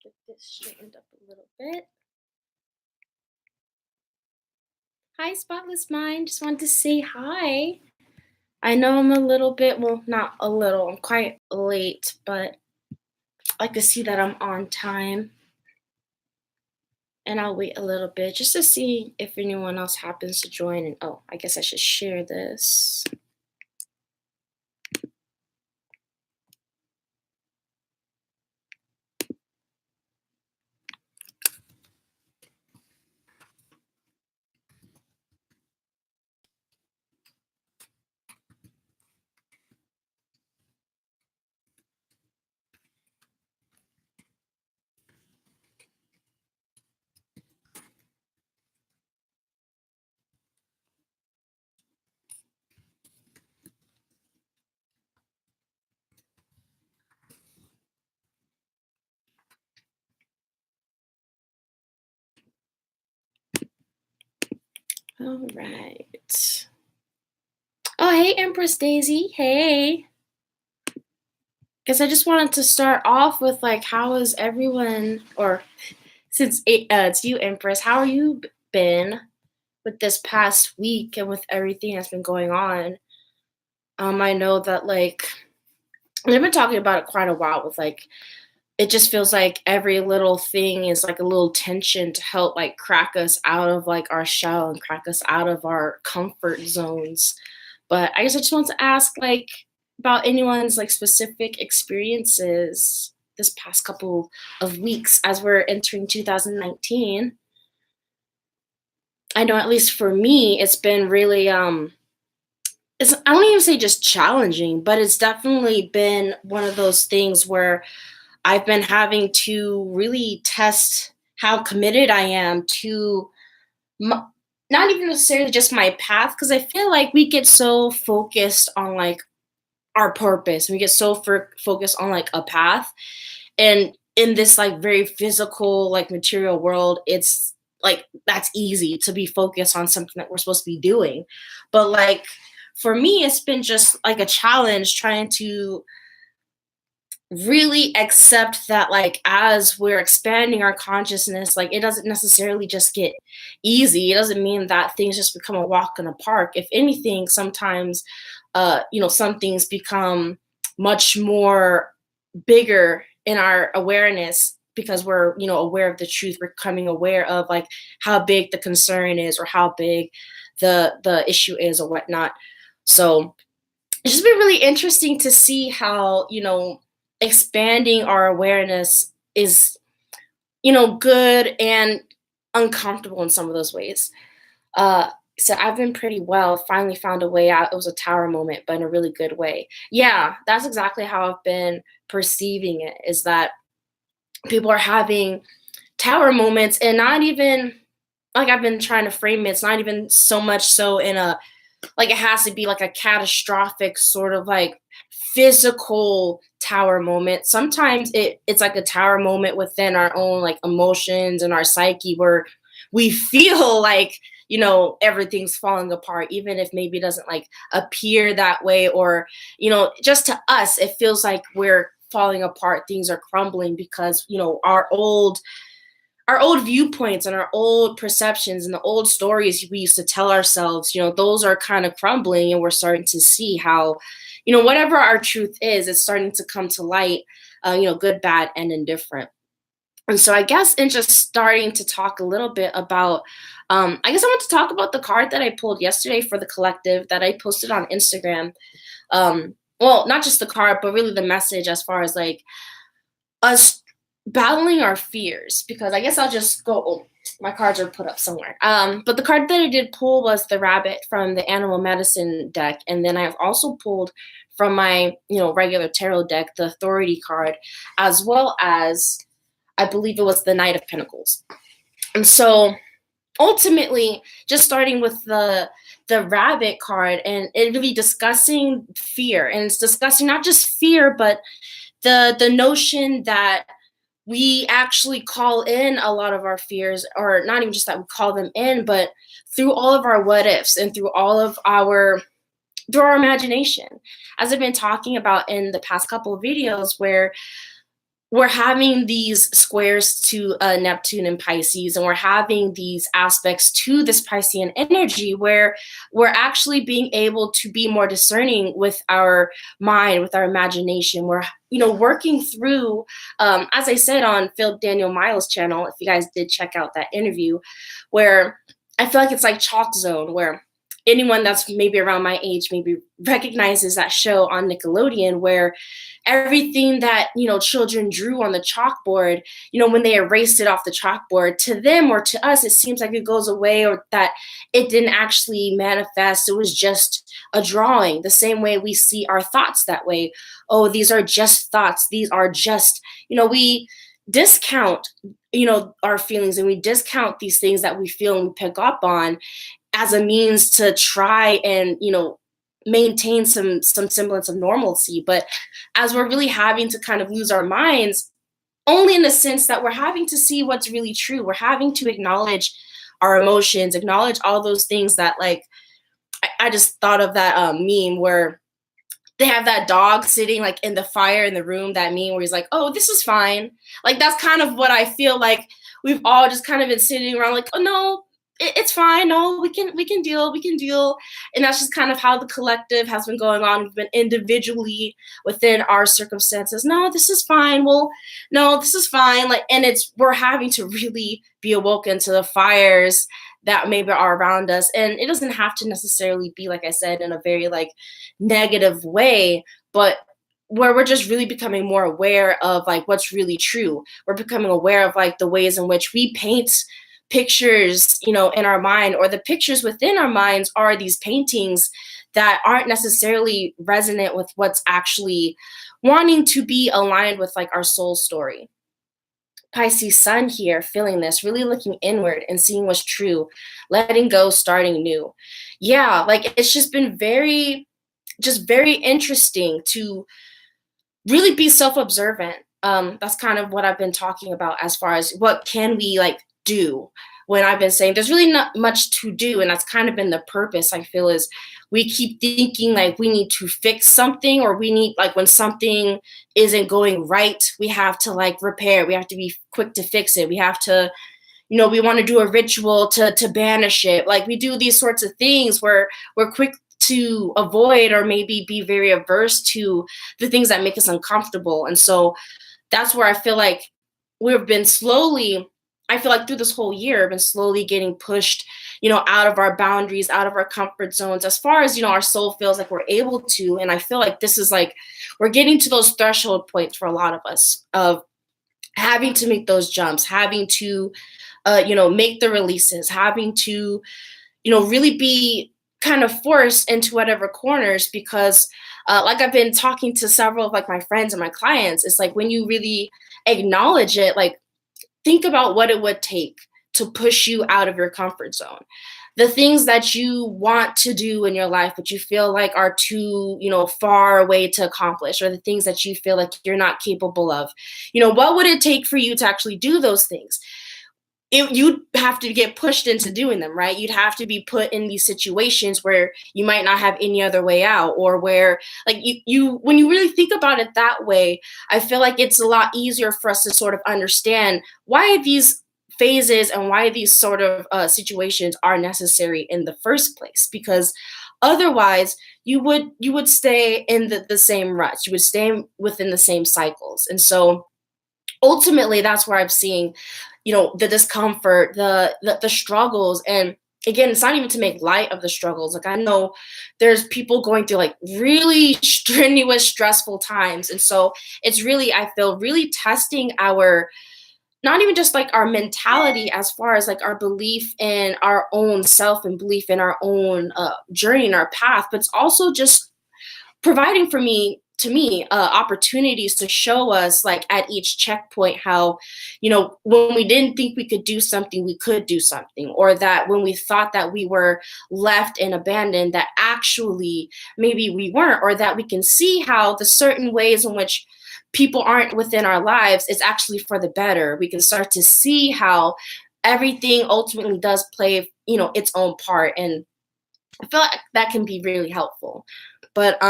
Get this straightened up a little bit. Hi, Spotless Mind. Just wanted to say hi. I know I'm a little bit, well, not a little, I'm quite late, but I like to see that I'm on time. And I'll wait a little bit just to see if anyone else happens to join. And oh, I guess I should share this. All right. Oh, hey, Empress Daisy. Hey. Guess I just wanted to start off with like, how is everyone, or since it's you, Empress, how are you been with this past week and with everything that's been going on? I know that like they've been talking about it quite a while with like it just feels like every little thing is like a little tension to help like crack us out of like our shell and crack us out of our comfort zones. But I guess I just want to ask like about anyone's like specific experiences this past couple of weeks as we're entering 2019. I know at least for me it's been really it's I don't even say just challenging, but it's definitely been one of those things where I've been having to really test how committed I am to m not even necessarily just my path, because I feel like we get so focused on, like, our purpose, we get so focused on, like, a path, and in this, like, very physical, like, material world, it's, like, that's easy to be focused on something that we're supposed to be doing, but, like, for me, it's been just, like, a challenge trying to really accept that like as we're expanding our consciousness, like it doesn't necessarily just get easy. It doesn't mean that things just become a walk in the park. If anything, sometimes some things become much more bigger in our awareness because we're aware of the truth. We're becoming aware of like how big the concern is or how big the issue is or whatnot. So it's just been really interesting to see how expanding our awareness is good and uncomfortable in some of those ways. So I've been pretty well. Finally found a way out. It was a tower moment, but in a really good way. Yeah, that's exactly how I've been perceiving it, is that people are having tower moments, and not even like I've been trying to frame it. It's not even so much so in a like it has to be like a catastrophic sort of like physical tower moment. Sometimes it's like a tower moment within our own like emotions and our psyche where we feel like everything's falling apart, even if maybe it doesn't like appear that way, or just to us it feels like we're falling apart, things are crumbling because our old viewpoints and our old perceptions and the old stories we used to tell ourselves, those are kind of crumbling, and we're starting to see how, whatever our truth is, it's starting to come to light, good, bad, and indifferent. And so I guess in just starting to talk a little bit about, I guess I want to talk about the card that I pulled yesterday for the collective that I posted on Instagram. Well, not just the card, but really the message as far as like us battling our fears, because I guess I'll just go. Oh, my cards are put up somewhere. But the card that I did pull was the rabbit from the animal medicine deck, and then I've also pulled from my regular tarot deck the authority card, as well as I believe it was the Knight of Pentacles. And so ultimately, just starting with the rabbit card, and it really discussing fear, and it's discussing not just fear, but the notion that we actually call in a lot of our fears, or not even just that we call them in, but through all of our what ifs and through our imagination, as I've been talking about in the past couple of videos, where we're having these squares to Neptune and Pisces, and we're having these aspects to this Piscean energy where we're actually being able to be more discerning with our mind, with our imagination. We're, working through, as I said on Phil Daniel Miles' channel, if you guys did check out that interview, where I feel like it's like Chalk Zone, where anyone that's maybe around my age maybe recognizes that show on Nickelodeon, where everything that children drew on the chalkboard, when they erased it off the chalkboard, to them or to us it seems like it goes away, or that it didn't actually manifest, it was just a drawing. The same way we see our thoughts that way. Oh, these are just thoughts, these are just, we discount our feelings, and we discount these things that we feel and we pick up on as a means to try and maintain some semblance of normalcy. But as we're really having to kind of lose our minds, only in the sense that we're having to see what's really true, we're having to acknowledge our emotions, acknowledge all those things that, like, I just thought of that meme where they have that dog sitting like in the fire in the room, that meme where he's like, oh, this is fine. Like, that's kind of what I feel like we've all just kind of been sitting around like, oh no, it's fine. No, we can deal. And that's just kind of how the collective has been going on. We've been individually within our circumstances. No, this is fine. Well, no, this is fine. Like, and we're having to really be awoken to the fires that maybe are around us. And it doesn't have to necessarily be, like I said, in a very like negative way, but where we're just really becoming more aware of like what's really true. We're becoming aware of like the ways in which we paint pictures, in our mind, or the pictures within our minds are these paintings that aren't necessarily resonant with what's actually wanting to be aligned with like our soul story. Pisces sun here, feeling this, really looking inward and seeing what's true, letting go, starting new. Yeah, like it's just been very interesting to really be self-observant. That's kind of what I've been talking about as far as what can we like do, when I've been saying there's really not much to do. And that's kind of been the purpose, I feel, is we keep thinking like we need to fix something, or we need, like, when something isn't going right, we have to like repair, we have to be quick to fix it, we have to, we want to do a ritual to banish it. Like, we do these sorts of things where we're quick to avoid or maybe be very averse to the things that make us uncomfortable. And so that's where I feel like we've been slowly, I feel like through this whole year, I've been slowly getting pushed, out of our boundaries, out of our comfort zones, as far as, our soul feels like we're able to. And I feel like this is like, we're getting to those threshold points for a lot of us of having to make those jumps, having to, make the releases, having to, really be kind of forced into whatever corners, because like I've been talking to several of like my friends and my clients, it's like when you really acknowledge it, like, think about what it would take to push you out of your comfort zone. The things that you want to do in your life, but you feel like are too, far away to accomplish, or the things that you feel like you're not capable of. What would it take for you to actually do those things? You'd have to get pushed into doing them, right? You'd have to be put in these situations where you might not have any other way out, or where, like, you when you really think about it that way, I feel like it's a lot easier for us to sort of understand why these phases and why these sort of situations are necessary in the first place. Because otherwise, you would stay in the same ruts, you would stay within the same cycles. And so ultimately that's where I'm seeing, the discomfort, the struggles. And again, it's not even to make light of the struggles. Like, I know there's people going through like really strenuous, stressful times. And so it's really, I feel, really testing our, not even just like our mentality as far as like our belief in our own self and belief in our own journey and our path, but it's also just providing for me, to me, opportunities to show us like at each checkpoint how, when we didn't think we could do something, we could do something. Or that when we thought that we were left and abandoned, that actually maybe we weren't. Or that we can see how the certain ways in which people aren't within our lives is actually for the better. We can start to see how everything ultimately does play, its own part. And I feel like that can be really helpful. But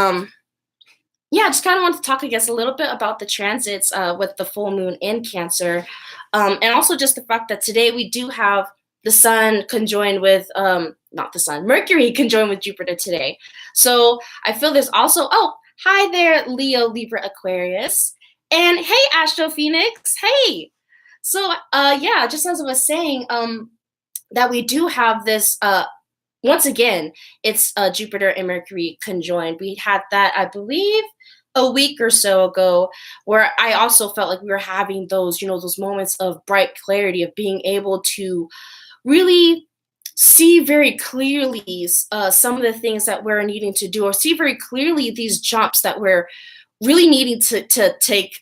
Yeah, I just kind of want to talk, I guess, a little bit about the transits with the full moon in Cancer, and also just the fact that today we do have the Sun conjoined with, not the Sun, Mercury conjoined with Jupiter today. So I feel there's also, oh, hi there, Leo, Libra, Aquarius, and hey, Astro Phoenix, hey. So yeah, just as I was saying, that we do have this. Once again, it's Jupiter and Mercury conjoined. We had that, I believe, a week or so ago, where I also felt like we were having those, those moments of bright clarity, of being able to really see very clearly some of the things that we're needing to do, or see very clearly these jumps that we're really needing to take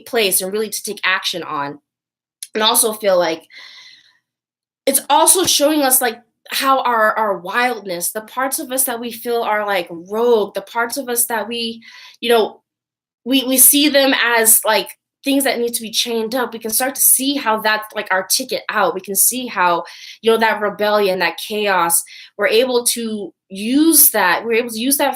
place and really to take action on. And also feel like it's also showing us like how our wildness, the parts of us that we feel are like rogue, the parts of us that you know we see them as like things that need to be chained up. We can start to see how that's like our ticket out. We can see how, that rebellion, that chaos, we're able to use that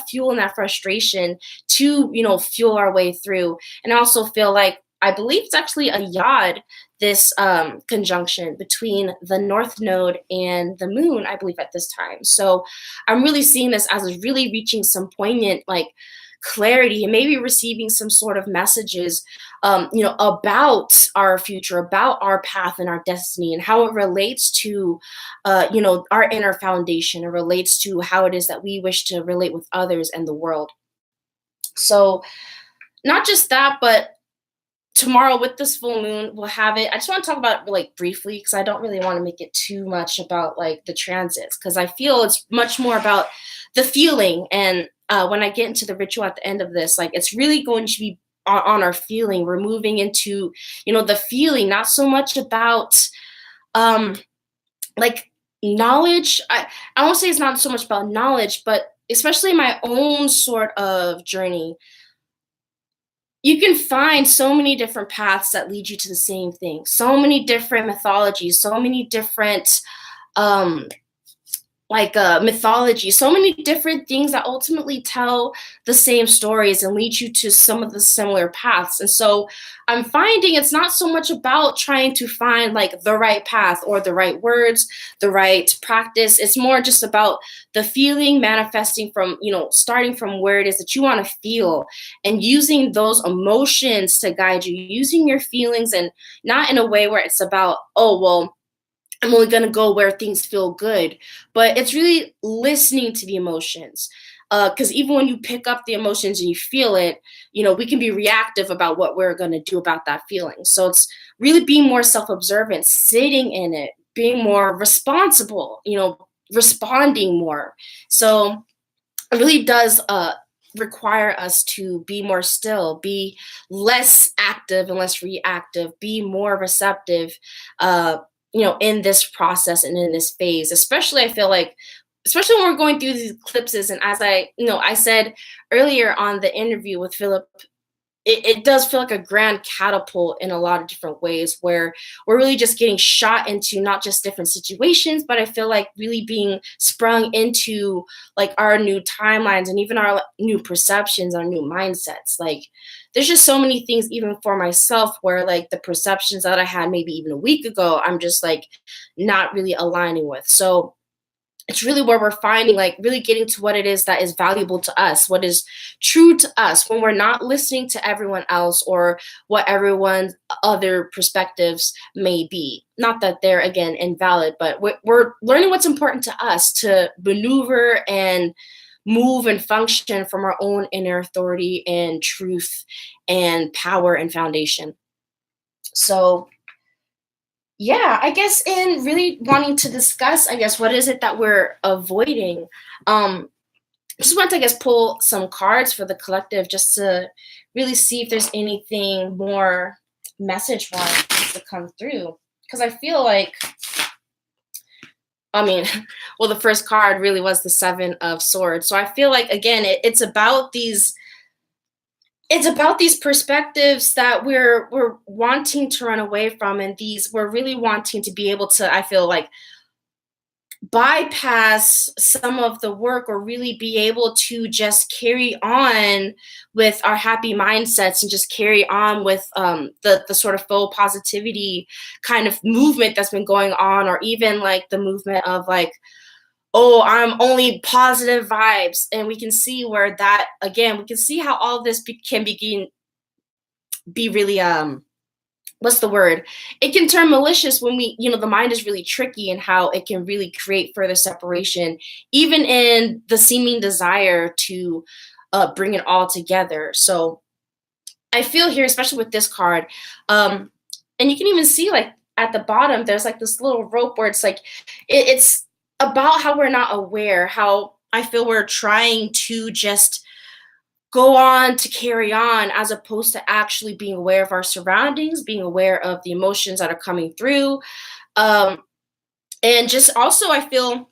fuel and that frustration to, fuel our way through. And I also feel like, I believe it's actually a yod, this conjunction between the North Node and the Moon, I believe, at this time. So I'm really seeing this as really reaching some poignant, like, clarity, and maybe receiving some sort of messages, about our future, about our path and our destiny, and how it relates to, our inner foundation. It relates to how it is that we wish to relate with others and the world. So, not just that, but tomorrow with this full moon, we'll have it. I just want to talk about it, like, briefly, because I don't really want to make it too much about like the transits, because I feel it's much more about the feeling. And when I get into the ritual at the end of this, like, it's really going to be on our feeling. We're moving into, the feeling, not so much about um like knowledge. I won't say it's not so much about knowledge, but especially my own sort of journey, you can find so many different paths that lead you to the same thing, so many different mythologies, so many different um mythology, so many different things that ultimately tell the same stories and lead you to some of the similar paths. And so I'm finding it's not so much about trying to find like the right path or the right words, the right practice. It's more just about the feeling manifesting from, starting from where it is that you want to feel, and using those emotions to guide you, using your feelings, and not in a way where it's about, oh, well, I'm only going to go where things feel good, but it's really listening to the emotions. Because even when you pick up the emotions and you feel it, we can be reactive about what we're going to do about that feeling. So it's really being more self observant, sitting in it, being more responsible, responding more. So it really does require us to be more still, be less active and less reactive, be more receptive, in this process and in this phase. Especially, I feel like, especially when we're going through these eclipses, and as I said earlier on the interview with Philip, it does feel like a grand catapult in a lot of different ways, where we're really just getting shot into not just different situations, but I feel like really being sprung into like our new timelines and even our new perceptions, our new mindsets. Like, there's just so many things, even for myself, where like the perceptions that I had maybe even a week ago, I'm just like not really aligning with. So it's really where we're finding, like, really getting to what it is that is valuable to us, what is true to us, when we're not listening to everyone else or what everyone's other perspectives may be. Not that they're, again, invalid, but we're learning what's important to us to maneuver and move and function from our own inner authority and truth and power and foundation. So yeah, I guess in really wanting to discuss, I guess, what is it that we're avoiding? Just want to, I guess, pull some cards for the collective, just to really see if there's anything more message wise to come through. Because I feel like, I mean, well, the first card really was the Seven of Swords. So I feel like, again, it's about these perspectives that we're wanting to run away from, and these we're really wanting to be able to, I feel like, bypass some of the work or really be able to just carry on with our happy mindsets and just carry on with the sort of faux positivity kind of movement that's been going on, or even like the movement of like, oh, I'm only positive vibes. And we can see where that, again, we can see how all this can begin be really what's the word, it can turn malicious when we, the mind is really tricky, and how it can really create further separation, even in the seeming desire to bring it all together. So I feel here, especially with this card, um and you can even see like at the bottom there's like this little rope where it's like it's about how we're not aware, how I feel we're trying to just go on to carry on, as opposed to actually being aware of our surroundings, being aware of the emotions that are coming through. Um, and just also, I feel,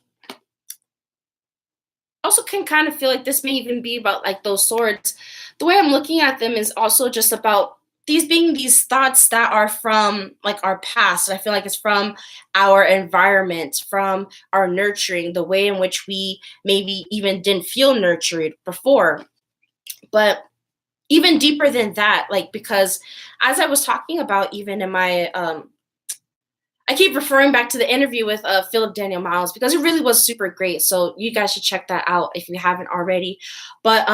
also can kind of feel like this may even be about like those swords. The way I'm looking at them is also just about these being these thoughts that are from like our past. And I feel like it's from our environment, from our nurturing, the way in which we maybe even didn't feel nurtured before. But even deeper than that, like, because as I was talking about, even in my I keep referring back to the interview with Philip Daniel Miles, because it really was super great. So you guys should check that out if you haven't already. But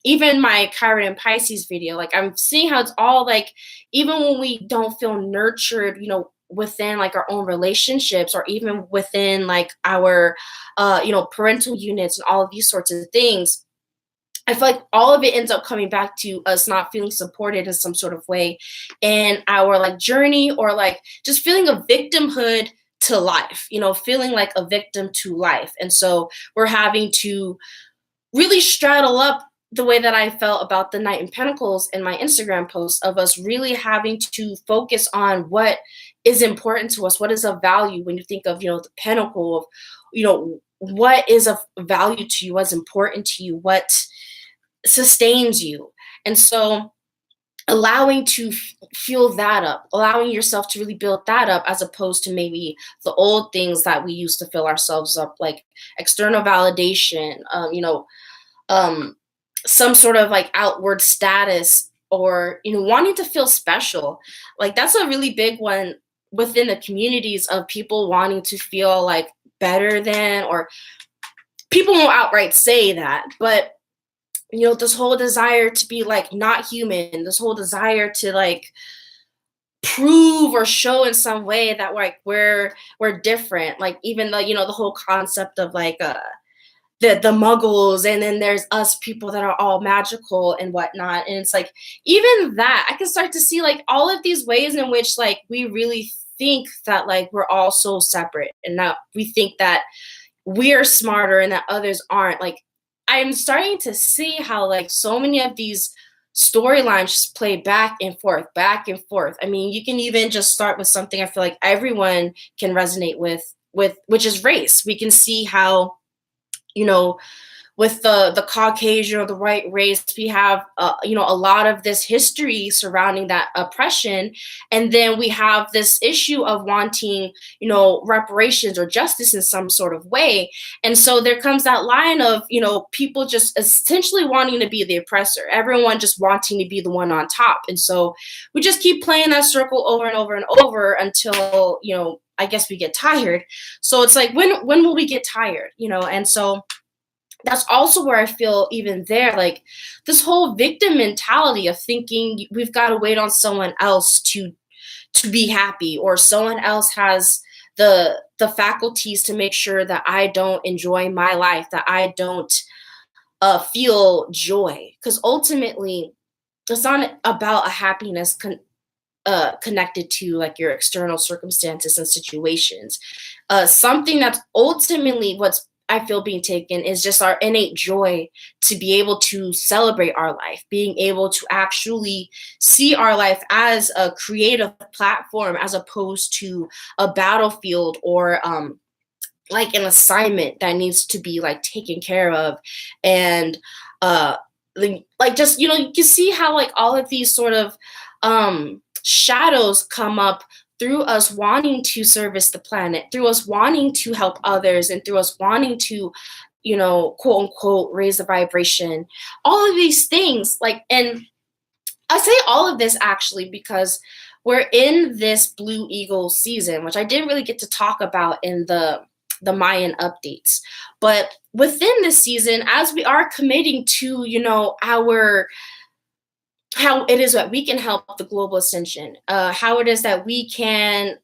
even my Chiron and Pisces video, like I'm seeing how it's all like, even when we don't feel nurtured, within like our own relationships, or even within like our parental units and all of these sorts of things, I feel like all of it ends up coming back to us not feeling supported in some sort of way in our like journey, or like just feeling a victimhood to life, feeling like a victim to life. And so we're having to really straddle up the way that I felt about the Knight in Pentacles in my Instagram post, of us really having to focus on what is important to us, what is of value when you think of, the pentacle of, what is of value to you, what's important to you, what sustains you. And so allowing to fuel that up, allowing yourself to really build that up, as opposed to maybe the old things that we used to fill ourselves up, like external validation, um, some sort of like outward status, or, wanting to feel special. Like that's a really big one within the communities, of people wanting to feel like better than, or people won't outright say that, but this whole desire to be like not human, this whole desire to like prove or show in some way that like we're different. Like even the whole concept of like the muggles, and then there's us people that are all magical and whatnot. And it's like, even that I can start to see like all of these ways in which like we really think that like we're all so separate, and that we think that we're smarter and that others aren't. Like I'm starting to see how like so many of these storylines just play back and forth, back and forth. I mean, you can even just start with something I feel like everyone can resonate with which is race. We can see how, you know, with the Caucasian or the white race, we have a lot of this history surrounding that oppression, and then we have this issue of wanting reparations or justice in some sort of way. And so there comes that line of people just essentially wanting to be the oppressor, everyone just wanting to be the one on top. And so we just keep playing that circle over and over and over until I guess we get tired. So it's like, when will we get tired? And so that's also where I feel, even there, like this whole victim mentality of thinking we've got to wait on someone else to be happy, or someone else has the faculties to make sure that I don't enjoy my life, that I don't feel joy. Because ultimately, it's not about a happiness connected to like your external circumstances and situations. Something that's ultimately what's I feel being taken is just our innate joy to be able to celebrate our life, being able to actually see our life as a creative platform, as opposed to a battlefield, or like an assignment that needs to be like taken care of. And like just you can see how like all of these sort of shadows come up through us wanting to service the planet, through us wanting to help others, and through us wanting to, quote unquote, raise the vibration, all of these things, like, and I say all of this actually because we're in this Blue Eagle season, which I didn't really get to talk about in the Mayan updates. But within this season, as we are committing to, our how it is that we can help the global ascension, how it is that we can,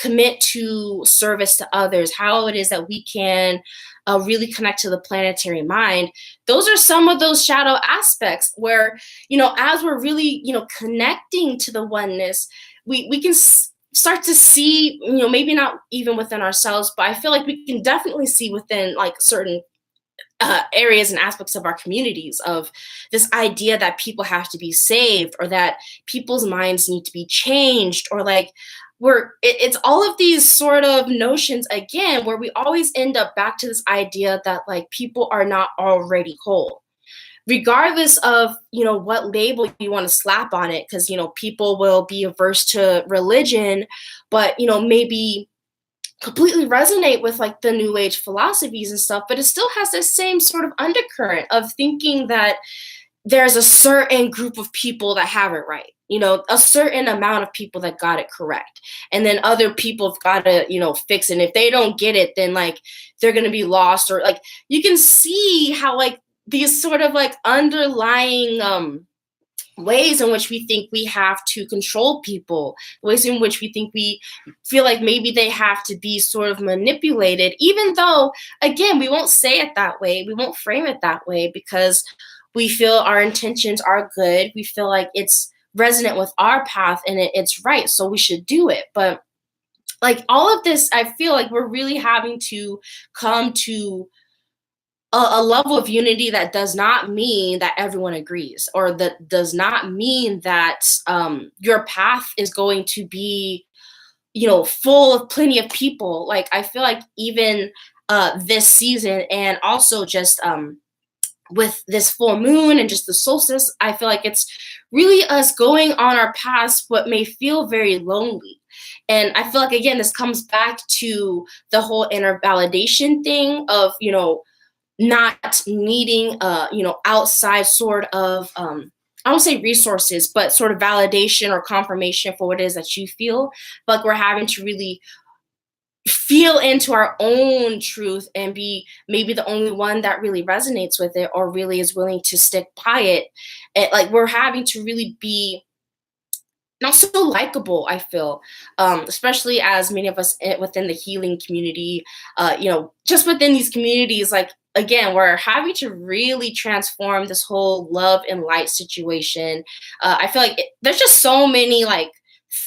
commit to service to others, how it is that we can really connect to the planetary mind. Those are some of those shadow aspects where, as we're really, connecting to the oneness, we can start to see, maybe not even within ourselves, but I feel like we can definitely see within like certain areas and aspects of our communities of this idea that people have to be saved, or that people's minds need to be changed, or like it's all of these sort of notions again where we always end up back to this idea that like people are not already whole, regardless of what label you want to slap on it, because people will be averse to religion, but maybe completely resonate with like the new age philosophies and stuff, but it still has the same sort of undercurrent of thinking that there's a certain group of people that have it right, a certain amount of people that got it correct, and then other people have got to fix it, and if they don't get it, then like they're going to be lost, or like you can see how like these sort of like underlying ways in which we think we have to control people, ways in which we think we feel like maybe they have to be sort of manipulated, even though, again, we won't say it that way, we won't frame it that way, because we feel our intentions are good, we feel like it's resonant with our path and it's right, so we should do it. But like all of this, I feel like we're really having to come to a level of unity that does not mean that everyone agrees, or that does not mean that your path is going to be, full of plenty of people. Like I feel like even this season, and also just with this full moon and just the solstice, I feel like it's really us going on our paths, what may feel very lonely. And I feel like, again, this comes back to the whole inner validation thing of, not needing outside sort of I won't say resources, but sort of validation or confirmation for what it is that you feel. But like we're having to really feel into our own truth and be maybe the only one that really resonates with it, or really is willing to stick by it. And like we're having to really be not so likable, I feel, especially as many of us within the healing community, just within these communities, like, again, we're having to really transform this whole love and light situation. I feel like there's just so many, like,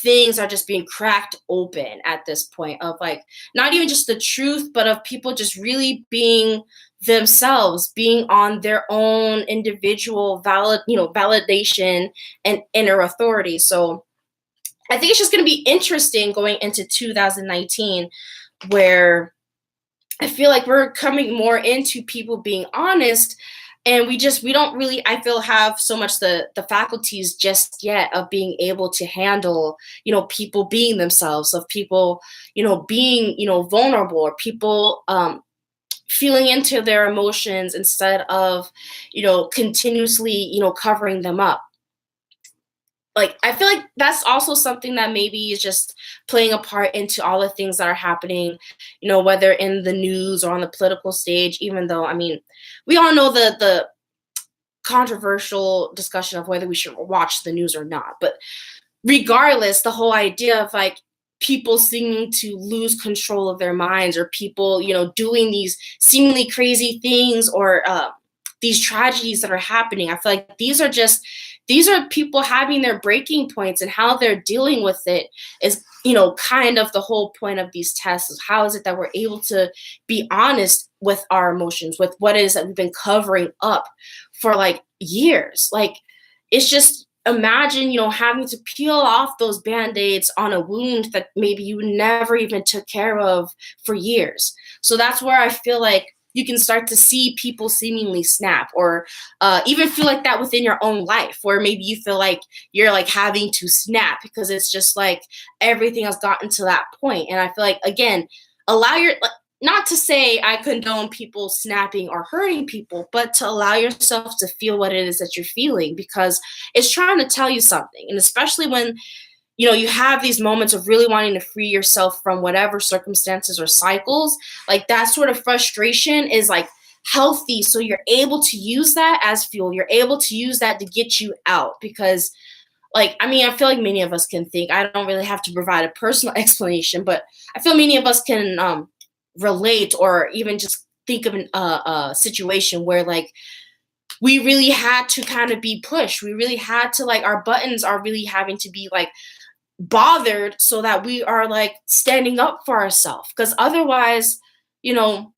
things are just being cracked open at this point of, like, not even just the truth, but of people just really being themselves, being on their own individual validation and inner authority. So I think it's just going to be interesting going into 2019, where I feel like we're coming more into people being honest, and we don't really, I feel, have so much the faculties just yet of being able to handle, people being themselves, of people, being, vulnerable, or people feeling into their emotions instead of, continuously, covering them up. Like, I feel like that's also something that maybe is just playing a part into all the things that are happening, whether in the news or on the political stage, even though, I mean, we all know the controversial discussion of whether we should watch the news or not. But regardless, the whole idea of like people seeming to lose control of their minds, or people, doing these seemingly crazy things, or these tragedies that are happening, I feel like these are people having their breaking points, and how they're dealing with it is, kind of the whole point of these tests, is how is it that we're able to be honest with our emotions, with what it is that we've been covering up for like years. Like, it's just, imagine, having to peel off those band-aids on a wound that maybe you never even took care of for years. So that's where I feel like, you can start to see people seemingly snap, or even feel like that within your own life, where maybe you feel like you're like having to snap because it's just like everything has gotten to that point. And I feel like, again, allow your, not to say I condone people snapping or hurting people, but to allow yourself to feel what it is that you're feeling, because it's trying to tell you something. And especially when, you have these moments of really wanting to free yourself from whatever circumstances or cycles, like that sort of frustration is like healthy. So you're able to use that as fuel. You're able to use that to get you out, because like, I mean, I feel like many of us can think, I don't really have to provide a personal explanation, but I feel many of us can relate, or even just think of a situation where like we really had to kind of be pushed. We really had to, like, our buttons are really having to be like bothered so that we are like standing up for ourselves. Because otherwise, you know,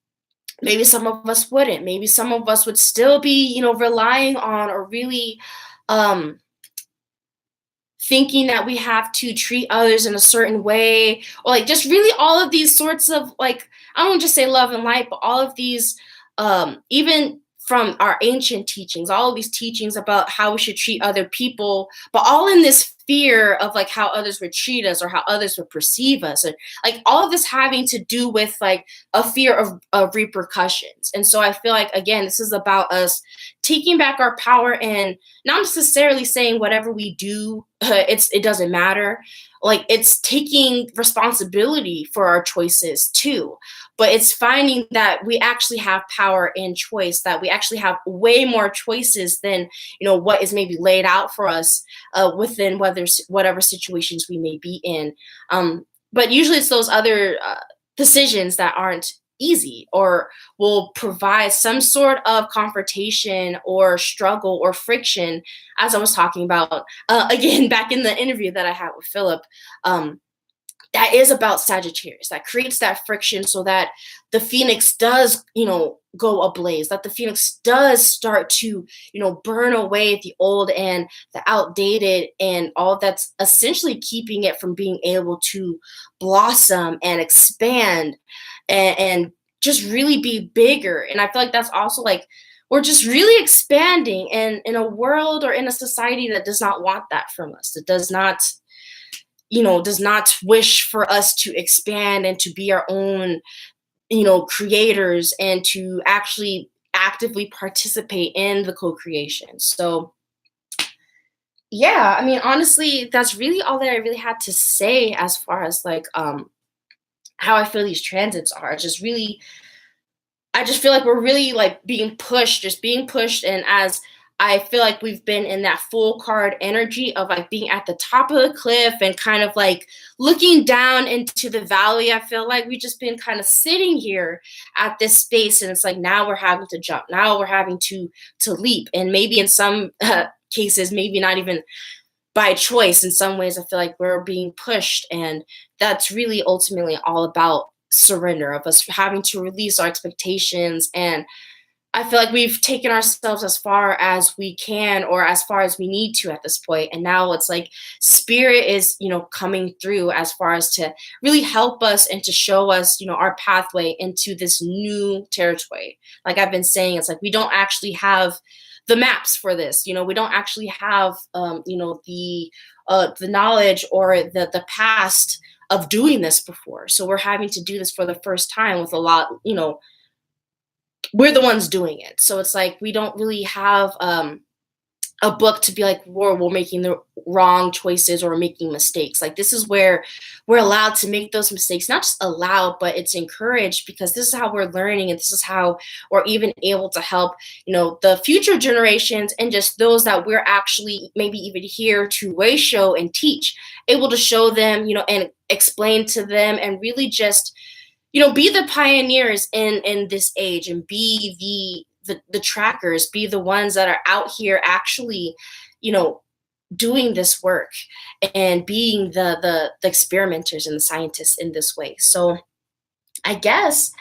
maybe some of us wouldn't. Maybe some of us would still be, relying on, or really um thinking that we have to treat others in a certain way, or like just really all of these sorts of, like, I don't just say love and light, but all of these, even from our ancient teachings, all of these teachings about how we should treat other people, but all in this fear of like how others would treat us or how others would perceive us, and like all of this having to do with like a fear of repercussions. And so I feel like, again, this is about us taking back our power, and not necessarily saying whatever we do, it doesn't matter. Like, it's taking responsibility for our choices too, but it's finding that we actually have power in choice, that we actually have way more choices than what is maybe laid out for us within whatever situations we may be in. But usually it's those other decisions that aren't easy, or will provide some sort of confrontation or struggle or friction, as I was talking about again back in the interview that I had with Philip. That is about Sagittarius, that creates that friction, so that the phoenix does, go ablaze, that the phoenix does start to, burn away the old and the outdated, and all that's essentially keeping it from being able to blossom and expand, and just really be bigger. And I feel like that's also like, we're just really expanding, and in a world or in a society that does not want that from us, that does not wish for us to expand and to be our own, creators, and to actually actively participate in the co-creation. So yeah, I mean, honestly, that's really all that I really had to say as far as like how I feel these transits are. Just really, I just feel like we're really like being pushed, just being pushed. And as I feel like we've been in that full card energy of like being at the top of the cliff and kind of like looking down into the valley, I feel like we've just been kind of sitting here at this space, and it's like now we're having to jump, now we're having to leap, and maybe in some cases, maybe not even by choice. In some ways, I feel like we're being pushed, and that's really ultimately all about surrender, of us having to release our expectations. And I feel like we've taken ourselves as far as we can, or as far as we need to at this point. And now it's like spirit is, coming through as far as to really help us and to show us, our pathway into this new territory. Like I've been saying, it's like we don't actually have the maps for this. We don't actually have, the knowledge or the past of doing this before. So we're having to do this for the first time with a lot, we're the ones doing it. So it's like we don't really have a book to be like, we're making the wrong choices or making mistakes. Like, this is where we're allowed to make those mistakes, not just allowed, but it's encouraged, because this is how we're learning, and this is how we're even able to help, the future generations, and just those that we're actually maybe even here to show and teach, able to show them, and explain to them, and really just be the pioneers in this age, and be the trackers, be the ones that are out here actually, doing this work, and being the experimenters and the scientists in this way. So I guess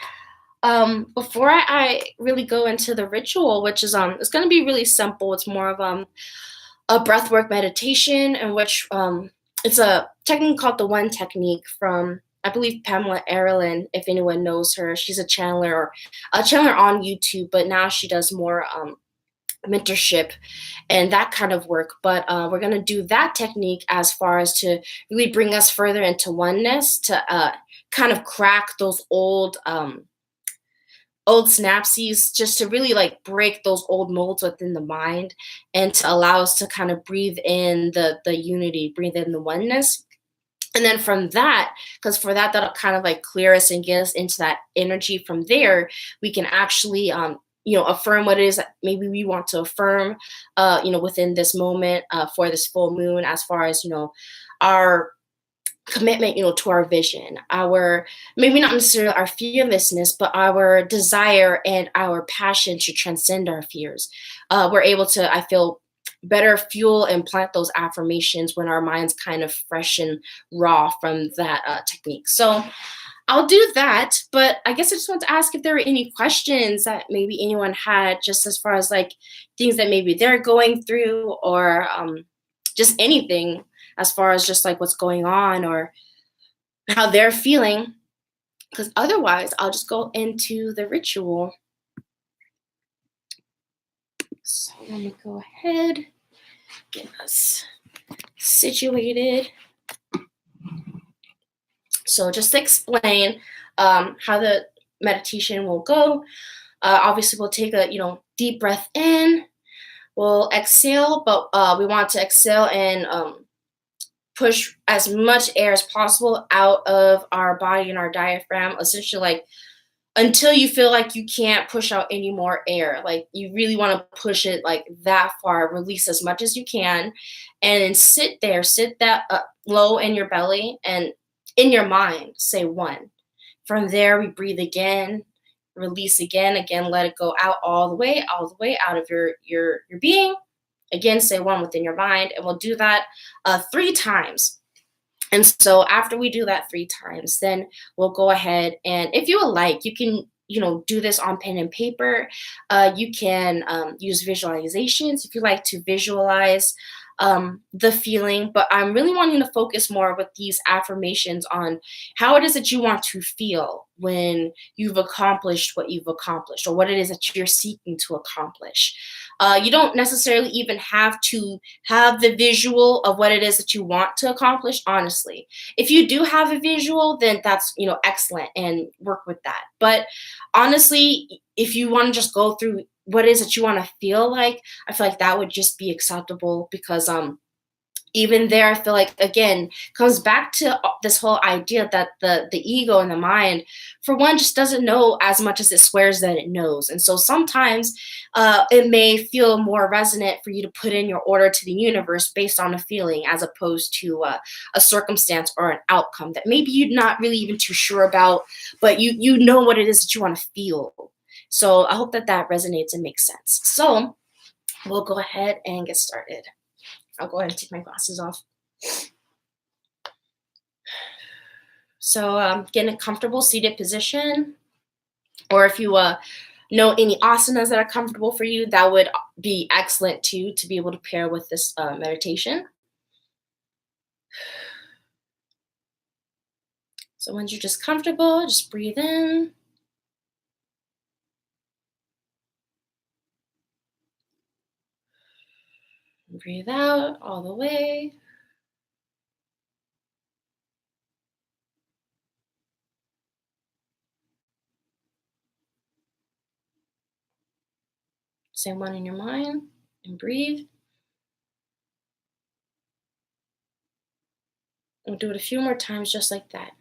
before I really go into the ritual, which is it's going to be really simple. It's more of a breathwork meditation, in which it's a technique called the One Technique from I believe Pamela Ehrlin, if anyone knows her, she's a channeler on YouTube, but now she does more mentorship and that kind of work. But we're going to do that technique as far as to really bring us further into oneness, to kind of crack those old synapses, just to really like break those old molds within the mind, and to allow us to kind of breathe in the unity, breathe in the oneness. And then from that, because for that, that'll kind of like clear us and get us into that energy. From there, we can actually affirm what it is that maybe we want to affirm within this moment, for this full moon, as far as our commitment, to our vision, our, maybe not necessarily our fearlessness, but our desire and our passion to transcend our fears. We're able to, I feel, better fuel and plant those affirmations when our mind's kind of fresh and raw from that technique. So I'll do that, but I guess I just want to ask if there were any questions that maybe anyone had, just as far as like things that maybe they're going through, or just anything as far as just like what's going on or how they're feeling. Because otherwise, I'll just go into the ritual. So let me go ahead, get us situated. So just to explain how the meditation will go, obviously we'll take a deep breath in. We'll exhale, but we want to exhale and push as much air as possible out of our body and our diaphragm, essentially like until you feel like you can't push out any more air. Like you really want to push it like that far, release as much as you can, and then sit there, sit that low in your belly, and in your mind, say one. From there, we breathe again, release again, let it go out all the way out of your being. Again, say one within your mind, and we'll do that 3 times. And so after we do that 3 times, then we'll go ahead, and if you would like, you can, do this on pen and paper. You can use visualizations if you like to visualize the feeling. But I'm really wanting to focus more with these affirmations on how it is that you want to feel when you've accomplished what you've accomplished, or what it is that you're seeking to accomplish. You don't necessarily even have to have the visual of what it is that you want to accomplish, honestly. If you do have a visual, then that's, excellent, and work with that. But honestly, if you want to just go through what it is that you want to feel like, I feel like that would just be acceptable, because even there, I feel like, again, comes back to this whole idea that the ego and the mind, for one, just doesn't know as much as it swears that it knows. And so sometimes it may feel more resonant for you to put in your order to the universe based on a feeling, as opposed to a circumstance or an outcome that maybe you're not really even too sure about, but you know what it is that you want to feel. So I hope that that resonates and makes sense. So we'll go ahead and get started. I'll go ahead and take my glasses off. So get in a comfortable seated position, or if you know any asanas that are comfortable for you, that would be excellent too, to be able to pair with this meditation. So once you're just comfortable, just breathe in. Breathe out all the way. Say one in your mind and breathe. We'll do it a few more times just like that.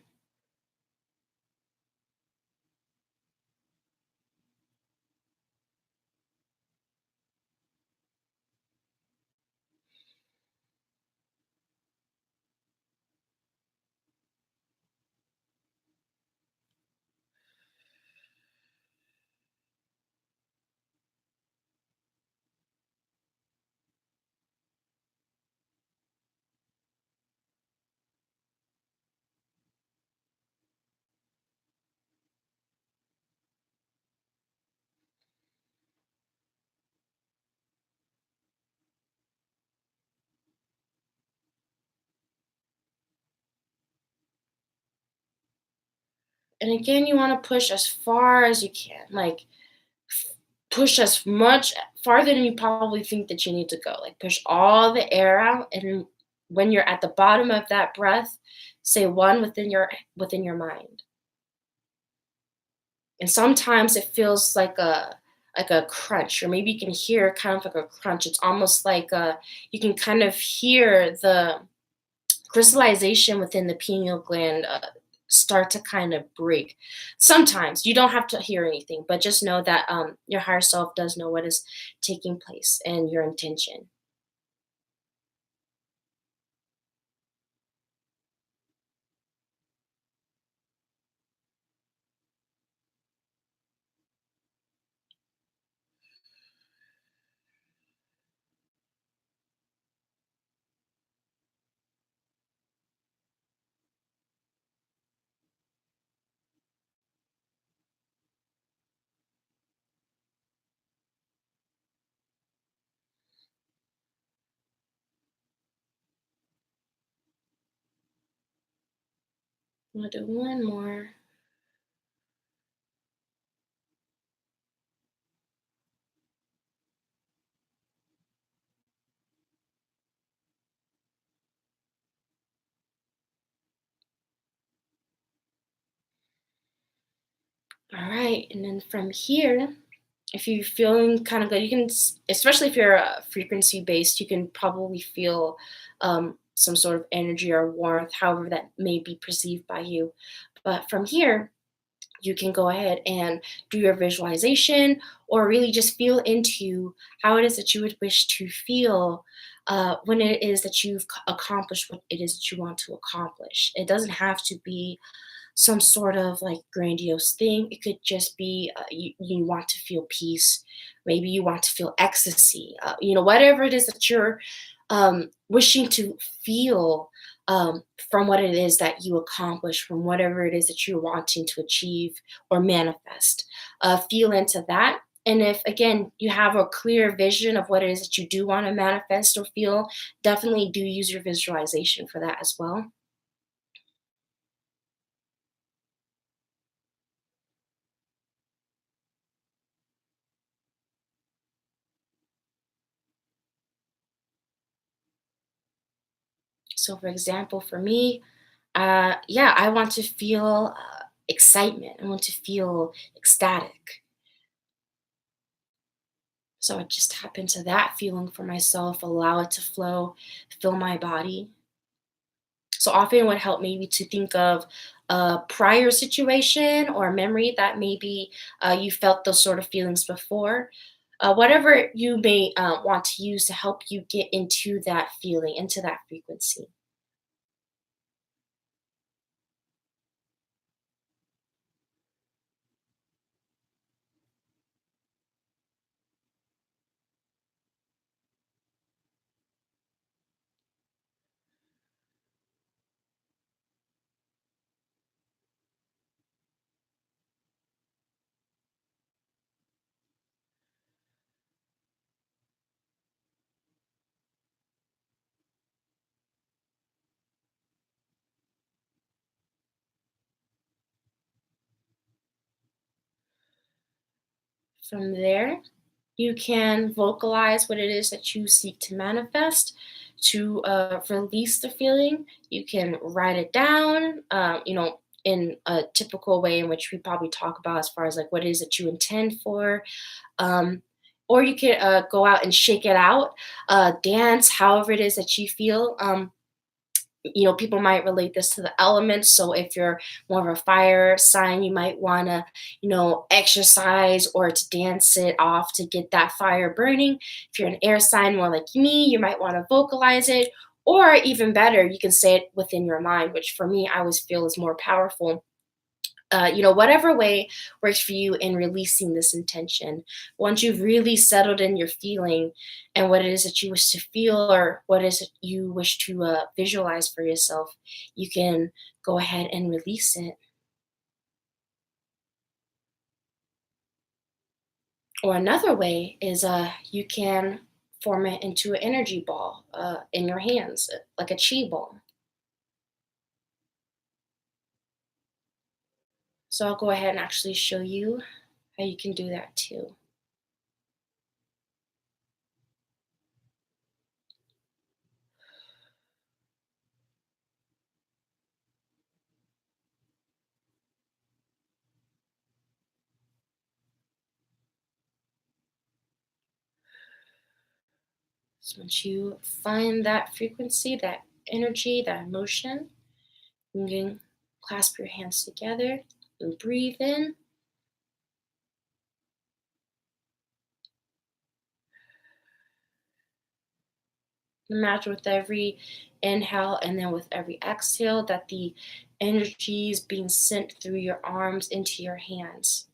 And again, you want to push as far as you can. Like push as much farther than you probably think that you need to go. Like push all the air out, and when you're at the bottom of that breath, say one within your mind. And sometimes it feels like a crunch, or maybe you can hear kind of like a crunch. It's almost like you can kind of hear the crystallization within the pineal gland start to kind of break. Sometimes you don't have to hear anything, but just know that your higher self does know what is taking place and your intention. I'm gonna do one more. All right, and then from here, if you're feeling kind of good, you can, especially if you're frequency based, you can probably feel some sort of energy or warmth, however that may be perceived by you. But from here, you can go ahead and do your visualization, or really just feel into how it is that you would wish to feel when it is that you've accomplished what it is that you want to accomplish. It doesn't have to be some sort of like grandiose thing. It could just be you want to feel peace. Maybe you want to feel ecstasy. Whatever it is that you're wishing to feel from what it is that you accomplish, from whatever it is that you're wanting to achieve or manifest. Feel into that. And if, again, you have a clear vision of what it is that you do want to manifest or feel, definitely do use your visualization for that as well. So, for example, for me, yeah, I want to feel excitement. I want to feel ecstatic. So I just tap into that feeling for myself, allow it to flow, fill my body. So often it would help maybe to think of a prior situation or memory that maybe you felt those sort of feelings before. Whatever you may want to use to help you get into that feeling, into that frequency. From there, you can vocalize what it is that you seek to manifest to release the feeling. You can write it down, in a typical way in which we probably talk about as far as like what it is that you intend for. Um, or you can go out and shake it out, dance, however it is that you feel. People might relate this to the elements. So if you're more of a fire sign, you might want to, exercise or to dance it off to get that fire burning. If you're an air sign, more like me, you might want to vocalize it. Or even better, you can say it within your mind, which for me, I always feel is more powerful. Whatever way works for you in releasing this intention. Once you've really settled in your feeling and what it is that you wish to feel or what is it you wish to visualize for yourself, you can go ahead and release it. Or another way is you can form it into an energy ball in your hands, like a chi ball. So I'll go ahead and actually show you how you can do that too. So once you find that frequency, that energy, that emotion, you can clasp your hands together and breathe in. Imagine with every inhale and then with every exhale that the energy is being sent through your arms into your hands.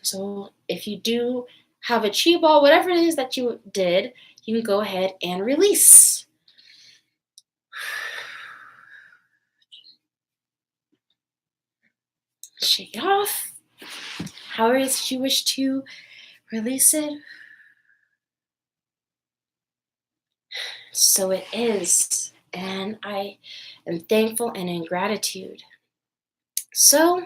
So if you do have a chi ball, whatever it is that you did, you can go ahead and release. Shake it off. However it is you wish to release it. So it is. And I am thankful and in gratitude. So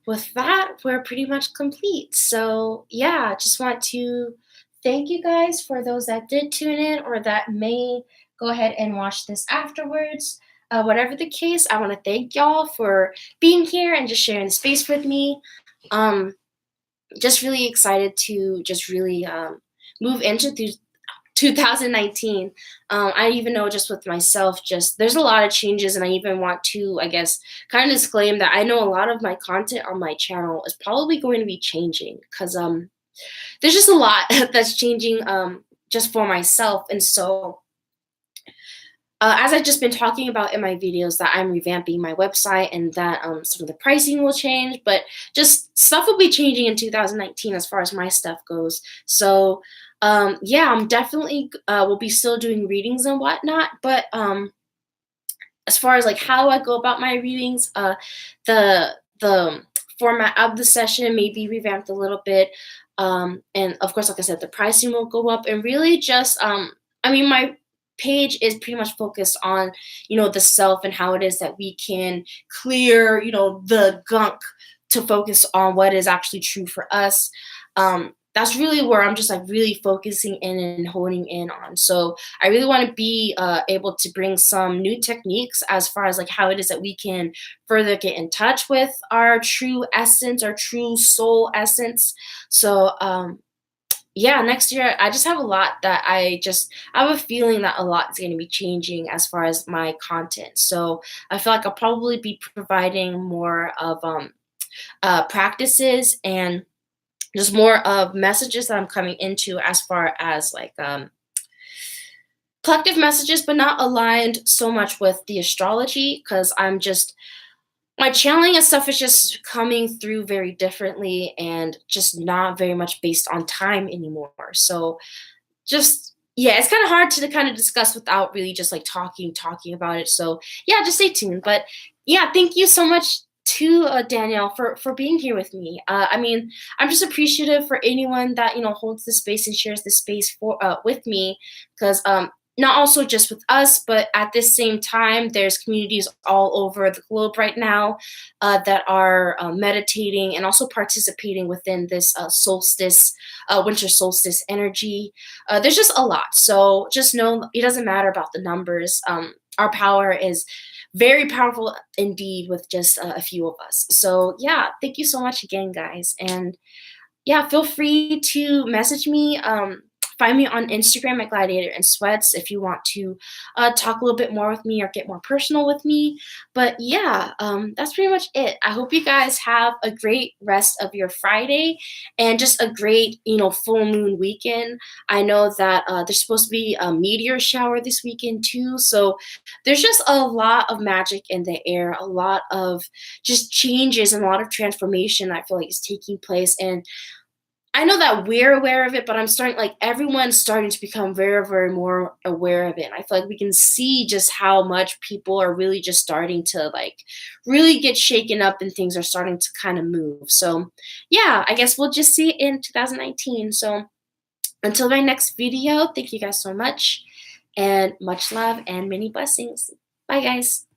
with that, we're pretty much complete. So yeah, just want to thank you guys for those that did tune in or that may go ahead and watch this afterwards. Whatever the case, I want to thank y'all for being here and just sharing the space with me. Um, just really excited to just really move into 2019. I even know just with myself, just there's a lot of changes, and I even want to, I guess, kind of disclaim that I know a lot of my content on my channel is probably going to be changing because there's just a lot that's changing just for myself, and so as I've just been talking about in my videos, that I'm revamping my website and that some of the pricing will change, but just stuff will be changing in 2019 as far as my stuff goes. So yeah, I'm definitely will be still doing readings and whatnot, but as far as like how I go about my readings, the format of the session may be revamped a little bit, and of course, like I said, the pricing will go up, and really just I mean, my page is pretty much focused on the self and how it is that we can clear the gunk to focus on what is actually true for us. That's really where I'm just like really focusing in and honing in on. So I really want to be able to bring some new techniques as far as like how it is that we can further get in touch with our true essence, our true soul essence. So yeah, next year I just have a lot that I have a feeling that a lot is going to be changing as far as my content. So I feel like I'll probably be providing more of practices and just more of messages that I'm coming into as far as like collective messages, but not aligned so much with the astrology because I'm just my channeling and stuff is just coming through very differently and just not very much based on time anymore. So just yeah, it's kind of hard to kind of discuss without really just like talking about it. So yeah, just stay tuned. But yeah, thank you so much to Danielle for being here with me. I mean, I'm just appreciative for anyone that holds the space and shares the space for with me, because not also just with us, but at this same time, there's communities all over the globe right now that are meditating and also participating within this solstice, winter solstice energy. There's just a lot. So just know it doesn't matter about the numbers. Our power is very powerful indeed with just a few of us. So yeah, thank you so much again, guys. And yeah, feel free to message me. find me on Instagram at Gladiator and Sweats if you want to talk a little bit more with me or get more personal with me. But yeah, that's pretty much it. I hope you guys have a great rest of your Friday and just a great, full moon weekend. I know that there's supposed to be a meteor shower this weekend too. So there's just a lot of magic in the air, a lot of just changes and a lot of transformation I feel like is taking place. And I know that we're aware of it, but I'm starting like everyone's starting to become very, very more aware of it. And I feel like we can see just how much people are really just starting to like really get shaken up and things are starting to kind of move. So yeah, I guess we'll just see it in 2019. So until my next video, thank you guys so much and much love and many blessings. Bye guys.